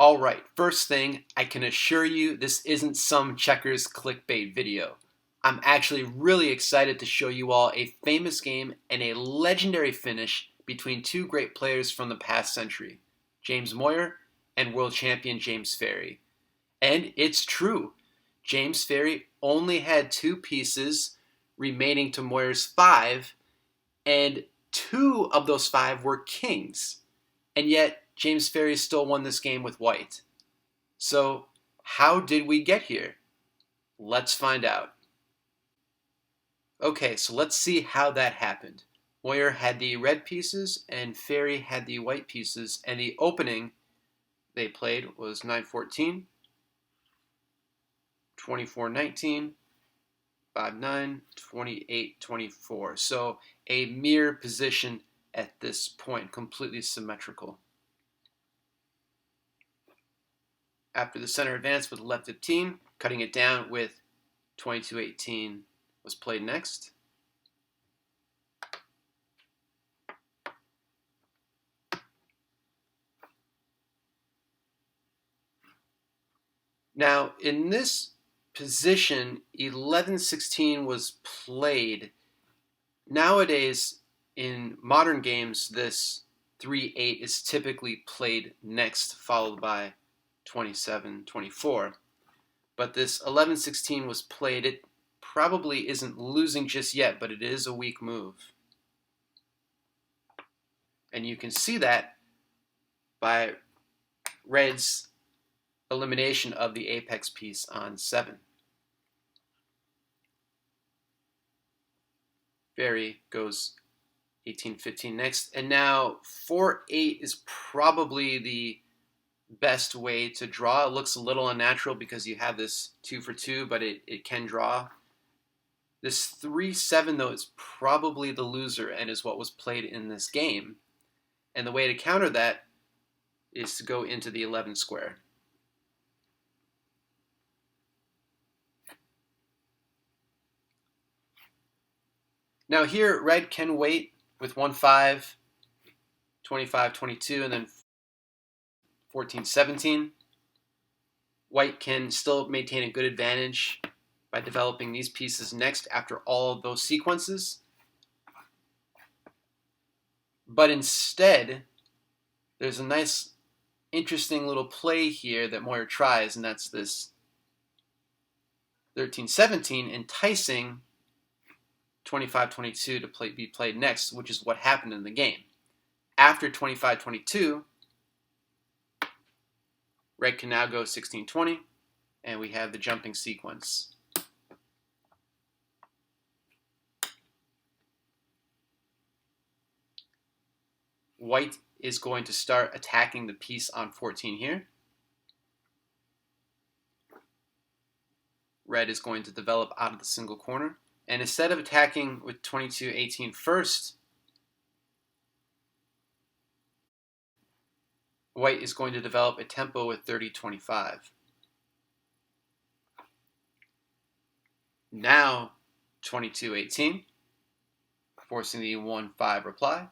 Alright, first thing, I can assure you this isn't some checkers clickbait video. I'm actually really excited to show you all a famous game and a legendary finish between two great players from the past century, James Moir and world champion James Ferrie. And it's true, James Ferrie only had two pieces remaining to Moir's five, and two of those five were kings. And yet, James Ferrie still won this game with white. So, how did we get here? Let's find out. Okay, so let's see how that happened. Moir had the red pieces and Ferrie had the white pieces, and the opening they played was 9-14, 24-19, 5-9, 28-24. So a mirror position at this point, completely symmetrical. After the center advance with left 15, cutting it down with 22-18 was played next. Now, in this position, 11-16 was played. Nowadays, in modern games, this 3-8 is typically played next, followed by 27-24. But this 11-16 was played. It probably isn't losing just yet, but it is a weak move. And you can see that by red's elimination of the apex piece on 7. Ferrie goes 18-15 next. And now 4-8 is probably the best way to draw. It looks a little unnatural because you have this 2 for 2, but it can draw. This 3-7, though, is probably the loser and is what was played in this game. And the way to counter that is to go into the 11 square. Now here, red can wait with 1-5, 25-22, and then 14-17. White can still maintain a good advantage by developing these pieces next after all of those sequences. But instead, there's a nice, interesting little play here that Moir tries, and that's this 13-17, enticing 25-22 to be played next, which is what happened in the game. After 25-22, red can now go 16-20, and we have the jumping sequence. White is going to start attacking the piece on 14 here. Red is going to develop out of the single corner. And instead of attacking with 22-18 first, white is going to develop a tempo with 30-25. Now 22-18, forcing the 1-5 reply.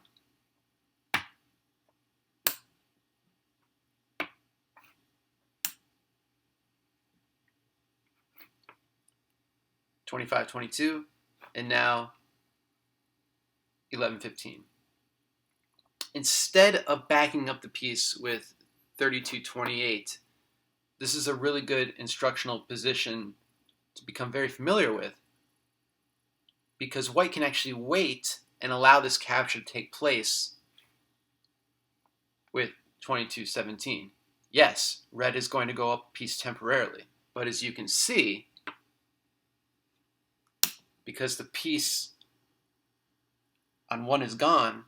(25-22), and now 11-15. Instead of backing up the piece with 32-28, this is a really good instructional position to become very familiar with, because white can actually wait and allow this capture to take place with 22-17. Yes, red is going to go up a piece temporarily, but as you can see, because the piece on 1 is gone,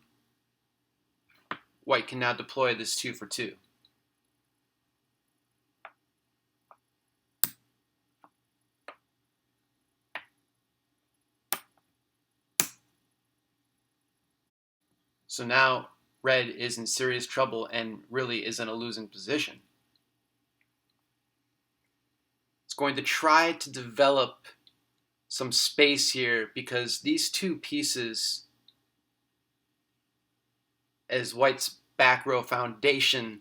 white can now deploy this 2 for 2. So now red is in serious trouble and really is in a losing position. It's going to try to develop some space here because these two pieces, as white's back row foundation,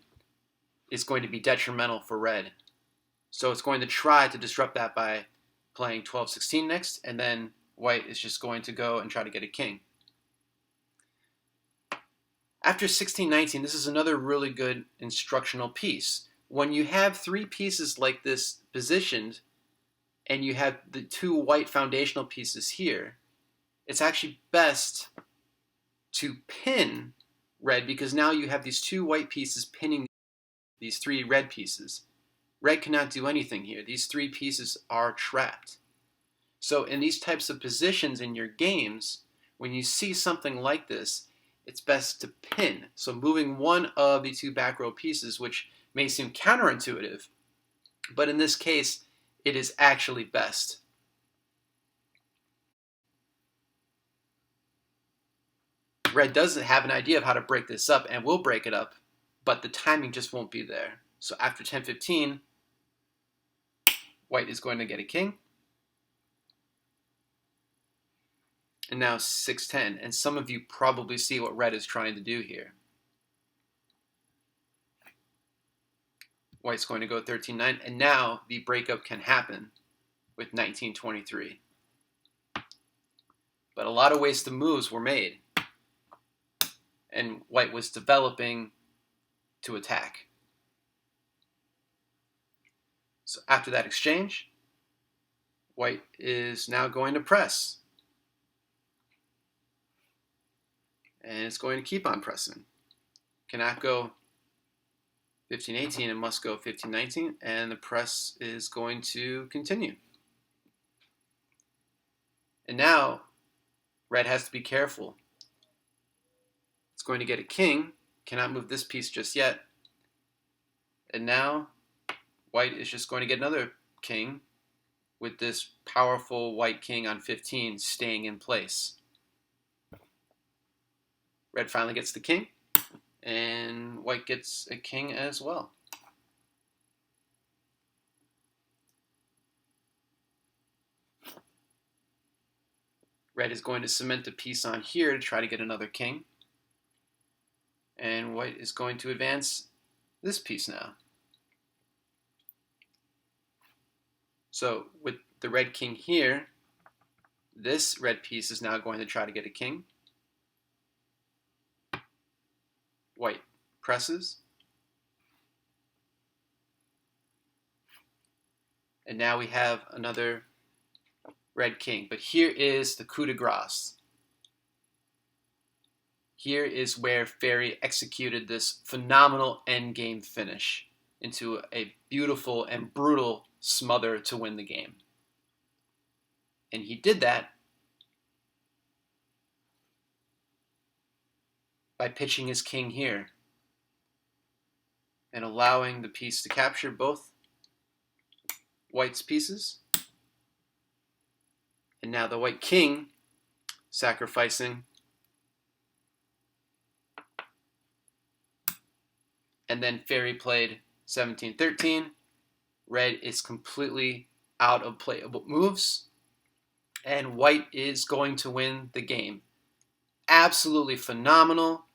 is going to be detrimental for red. So it's going to try to disrupt that by playing 12-16 next, and then white is just going to go and try to get a king. After 16-19, this is another really good instructional piece. When you have three pieces like this positioned, and you have the two white foundational pieces here, it's actually best to pin red, because now you have these two white pieces pinning these three red pieces. Red cannot do anything here. These three pieces are trapped. So in these types of positions in your games, when you see something like this, it's best to pin. So moving one of the two back row pieces, which may seem counterintuitive, but in this case, it is actually best. Red doesn't have an idea of how to break this up and will break it up, but the timing just won't be there. So after 10-15, white is going to get a king. And now 6-10, and some of you probably see what red is trying to do here. White's going to go 13-9, and now the breakup can happen with 19-23. But a lot of wasted moves were made, and white was developing to attack. So after that exchange, white is now going to press. And it's going to keep on pressing. Cannot go 15-18 and must go 15-19, and the press is going to continue. And now red has to be careful. It's going to get a king, cannot move this piece just yet. And now white is just going to get another king with this powerful white king on 15 staying in place. Red finally gets the king, and white gets a king as well. Red is going to cement a piece on here to try to get another king. And white is going to advance this piece now. So with the red king here, this red piece is now going to try to get a king. White presses. And now we have another red king. But here is the coup de grace. Here is where Ferrie executed this phenomenal endgame finish into a beautiful and brutal smother to win the game. And he did that by pitching his king here and allowing the piece to capture both white's pieces. And now the white king sacrificing. And then Ferrie played 17-13. Red is completely out of playable moves. And white is going to win the game. Absolutely phenomenal,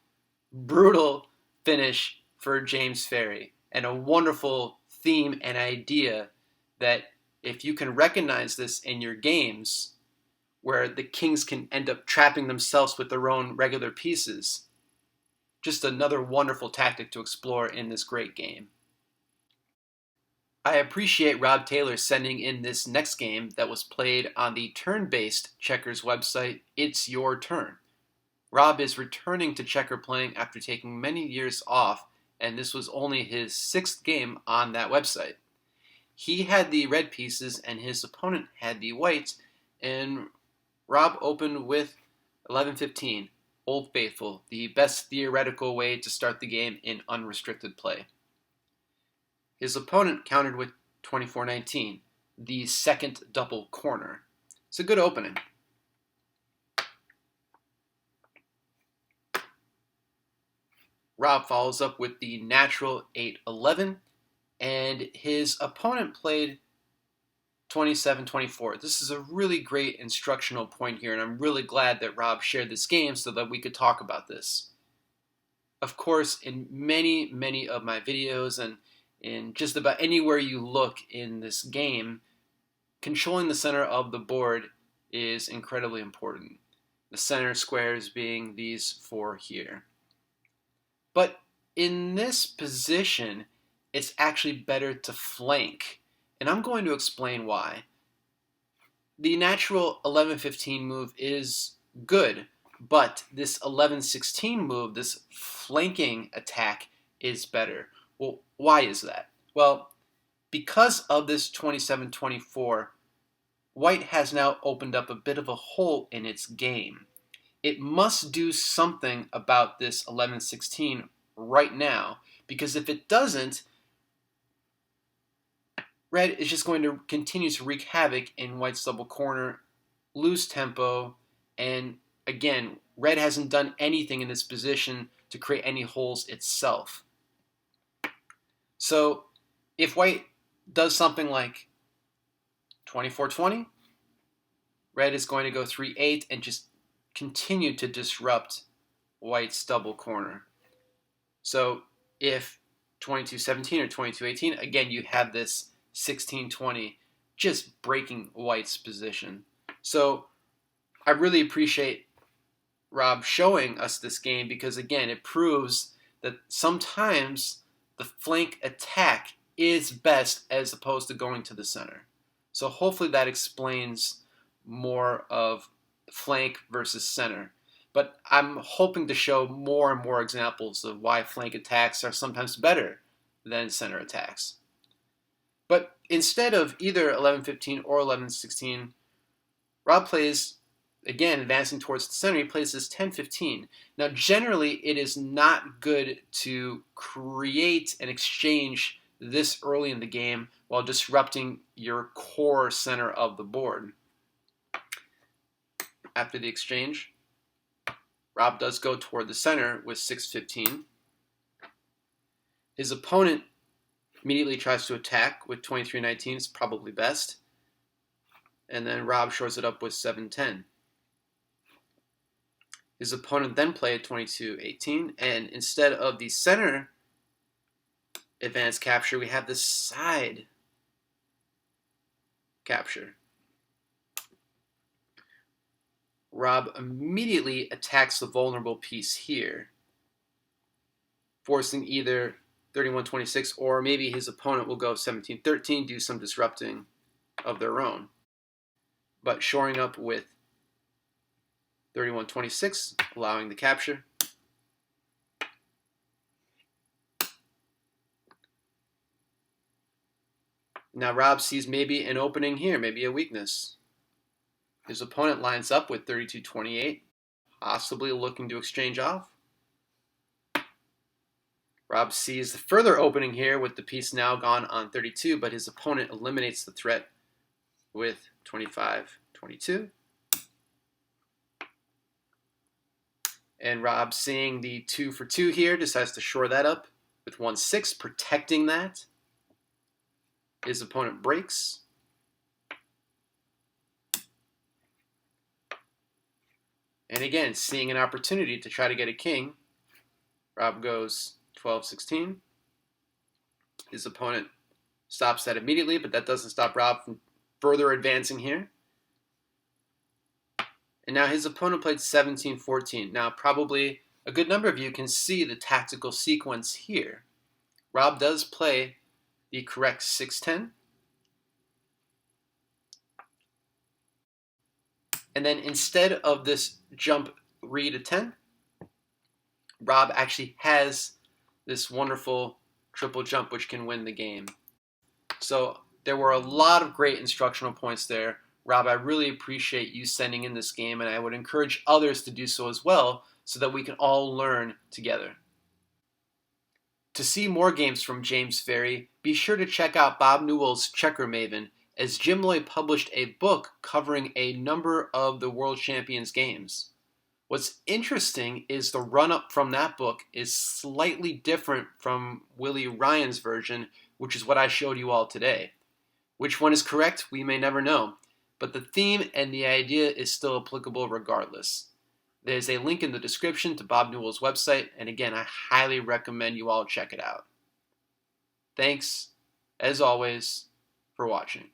brutal finish for James Ferrie. And a wonderful theme and idea that if you can recognize this in your games, where the kings can end up trapping themselves with their own regular pieces, just another wonderful tactic to explore in this great game. I appreciate Rob Taylor sending in this next game that was played on the turn-based checkers website, It's Your Turn. Rob is returning to checker playing after taking many years off, and this was only his 6th game on that website. He had the red pieces and his opponent had the whites, and Rob opened with 11-15, Old Faithful, the best theoretical way to start the game in unrestricted play. His opponent countered with 24-19, the second double corner. It's a good opening. Rob follows up with the natural 8-11, and his opponent played 27-24. This is a really great instructional point here, and I'm really glad that Rob shared this game so that we could talk about this. Of course, in many of my videos and in just about anywhere you look in this game, controlling the center of the board is incredibly important. The center squares being these four here. But in this position, it's actually better to flank, and I'm going to explain why. The natural 11-15 move is good, but this 11-16 move, this flanking attack, is better. Well, why is that? Well, because of this 27-24, White has now opened up a bit of a hole in its game. It must do something about this 11-16 right now, because if it doesn't, Red is just going to continue to wreak havoc in White's double corner, lose tempo, and again, Red hasn't done anything in this position to create any holes itself. So if White does something like 24-20, Red is going to go 3-8 and just continue to disrupt White's double corner. So if 22-17 or 22-18, again, you have this 16-20 just breaking White's position. So I really appreciate Rob showing us this game because, again, it proves that sometimes the flank attack is best as opposed to going to the center. So hopefully that explains more of flank versus center. But I'm hoping to show more and more examples of why flank attacks are sometimes better than center attacks. But instead of either 11-15 or 11-16, Rob plays, again, advancing towards the center, he plays this 10-15. Now, generally, it is not good to create an exchange this early in the game while disrupting your core center of the board. After the exchange, Rob does go toward the center with 6-15. His opponent immediately tries to attack with 23-19. It's probably best. And then Rob shores it up with 7-10. His opponent then played 22-18. And instead of the center advanced capture, we have the side capture. Rob immediately attacks the vulnerable piece here, forcing either 31-26 or maybe his opponent will go 17-13, do some disrupting of their own. But shoring up with 31-26, allowing the capture. Now Rob sees maybe an opening here, maybe a weakness. His opponent lines up with 32-28, possibly looking to exchange off. Rob sees the further opening here with the piece now gone on 32, but his opponent eliminates the threat with 25-22. And Rob, seeing the 2 for 2 here, decides to shore that up with 1-6, protecting that. His opponent breaks. And again, seeing an opportunity to try to get a king, Rob goes 12-16. His opponent stops that immediately, but that doesn't stop Rob from further advancing here. And now his opponent played 17-14. Now probably a good number of you can see the tactical sequence here. Rob does play the correct 6-10. And then instead of this jump re to 10, Rob actually has this wonderful triple jump which can win the game. So there were a lot of great instructional points there. Rob, I really appreciate you sending in this game, and I would encourage others to do so as well so that we can all learn together. To see more games from James Ferrie, be sure to check out Bob Newell's Checker Maven, as Jim Loy published a book covering a number of the World Champions games. What's interesting is the run-up from that book is slightly different from Willie Ryan's version, which is what I showed you all today. Which one is correct, we may never know, but the theme and the idea is still applicable regardless. There's a link in the description to Bob Newell's website, and again, I highly recommend you all check it out. Thanks, as always, for watching.